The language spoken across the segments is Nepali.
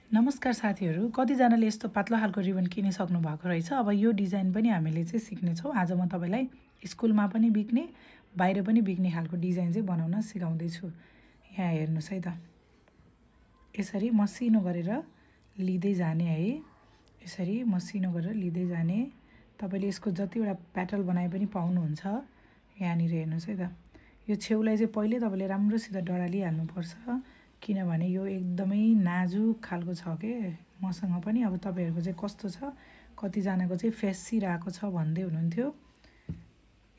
नमस्कार साथीहरू, कतिजनाले यस्तो पातलो खालको रिबन किनिसक्नु भएको रहेछ। अब यो डिजाइन पनि हामीले चाहिँ सिक्नेछौँ। आज म तपाईँलाई स्कुलमा पनि बिक्ने, बाहिर पनि बिक्ने खालको डिजाइन चाहिँ बनाउन सिकाउँदैछु। यहाँ हेर्नुहोस् है त, यसरी मसिनो गरेर लिँदै जाने है। यसरी मसिनो गरेर लिँदै जाने। तपाईँले यसको जतिवटा प्याटर्न बनाए पनि पाउनुहुन्छ। यहाँनिर हेर्नुहोस् है त, यो छेउलाई चाहिँ पहिले तपाईँले राम्रोसित डढालिहाल्नुपर्छ, किनभने यो एकदमै नाजुक खालको छ के। मसँग पनि अब तपाईँहरूको चाहिँ कस्तो छ, कतिजनाको चाहिँ फेसिरहेको छ भन्दै हुनुहुन्थ्यो।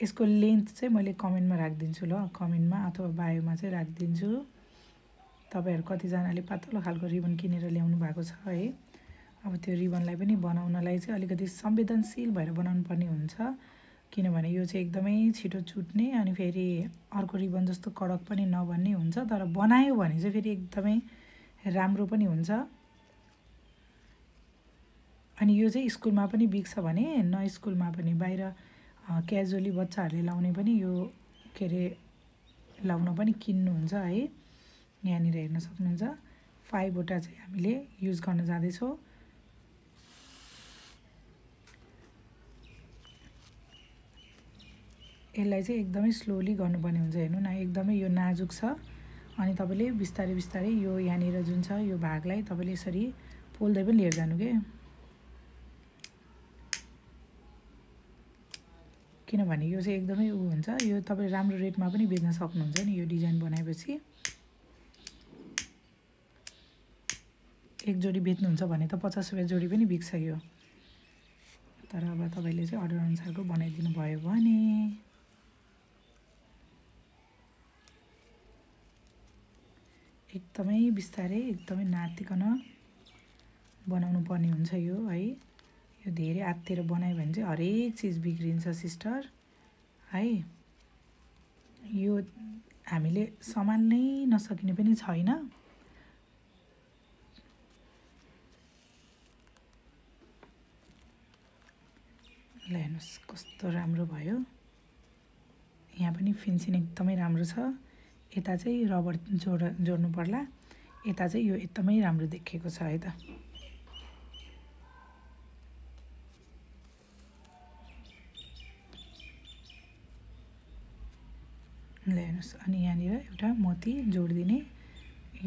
यसको लेन्थ चाहिँ मैले कमेन्टमा राखिदिन्छु ल, कमेन्टमा अथवा बायोमा चाहिँ राखिदिन्छु। तपाईँहरू कतिजनाले पातलो खालको रिबन किनेर ल्याउनु भएको छ है। अब त्यो रिबनलाई पनि बनाउनलाई चाहिँ अलिकति संवेदनशील भएर बनाउनु पर्ने हुन्छ, किनभने यो चाहिँ एकदमै छिटो चुट्ने अनि फेरि अर्को रिबन जस्तो कडक पनि नबन्ने हुन्छ। तर बनायो भने चाहिँ फेरि एकदमै राम्रो पनि हुन्छ। अनि यो चाहिँ स्कुलमा पनि बिक्छ भने न, स्कुलमा पनि बाहिर क्याजुअली बच्चाहरूले लाउने पनि यो के अरे लाउन पनि किन्नुहुन्छ है। यहाँनिर हेर्न सक्नुहुन्छ 5 वटा चाहिँ हामीले युज गर्न जाँदैछौँ। यसलाई चाहिँ एकदमै स्लोली गर्नुपर्ने हुन्छ। हेर्नु न, एकदमै यो नाजुक छ। अनि तपाईँले बिस्तारै बिस्तारै यो यहाँनिर जुन छ यो भागलाई तपाईँले यसरी पोल्दै पनि लिएर जानु के, किनभने यो चाहिँ एकदमै हुन्छ। यो तपाईँले राम्रो रेटमा पनि बेच्न सक्नुहुन्छ नि। यो डिजाइन बनाएपछि एक जोडी बेच्नुहुन्छ भने त 50 रुपियाँ जोडी पनि बिक्छ यो। तर अब तपाईँले चाहिँ अर्डर अनुसारको बनाइदिनु भयो भने एकदमै बिस्तारै एकदमै नातिकन बनाउनु पर्ने हुन्छ यो है। यो धेरै आत्तिएर बनायो भने चाहिँ हरेक चिज बिग्रिन्छ सिस्टर है। यो हामीले सम्हाल्नै नसकिने पनि छैन। ल हेर्नुहोस् कस्तो राम्रो भयो। यहाँ पनि फिनिसिङ एकदमै राम्रो छ। यता चाहिँ रबर जोड्नु पर्ला, यता चाहिँ यो एकदमै राम्रो देखिएको छ है त। ल हेर्नुहोस्, अनि यहाँनिर एउटा मोती जोडिदिने।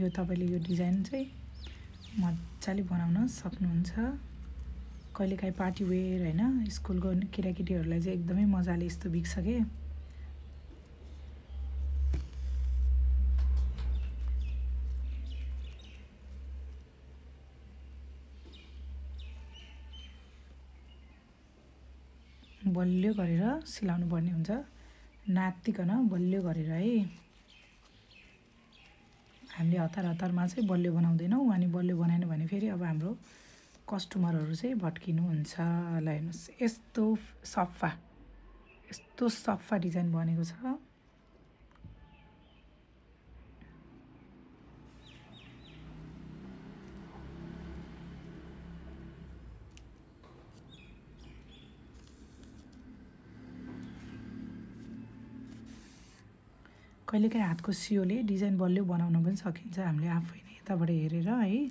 यो तपाईँले यो डिजाइन चाहिँ मजाले बनाउन सक्नुहुन्छ। कहिलेकाहीँ पार्टी वेयर होइन, स्कुलको केटाकेटीहरूलाई चाहिँ एकदमै मजाले यस्तो बिक्छ के। बलियो गरेर सिलाउनु पर्ने हुन्छ, नातिकन बलियो गरेर है। हामीले हतार हतारमा चाहिँ बलियो बनाउँदैनौँ, अनि बलियो बनाएन भने फेरि अब हाम्रो कस्टमरहरू चाहिँ भट्किनुहुन्छ। ल हेर्नुहोस् यस्तो सफा डिजाइन बनेको छ। कहिलेकाहीँ हातको सियोले डिजाइन बलियो बनाउन पनि सकिन्छ हामीले आफै नै यताबाट हेरेर है।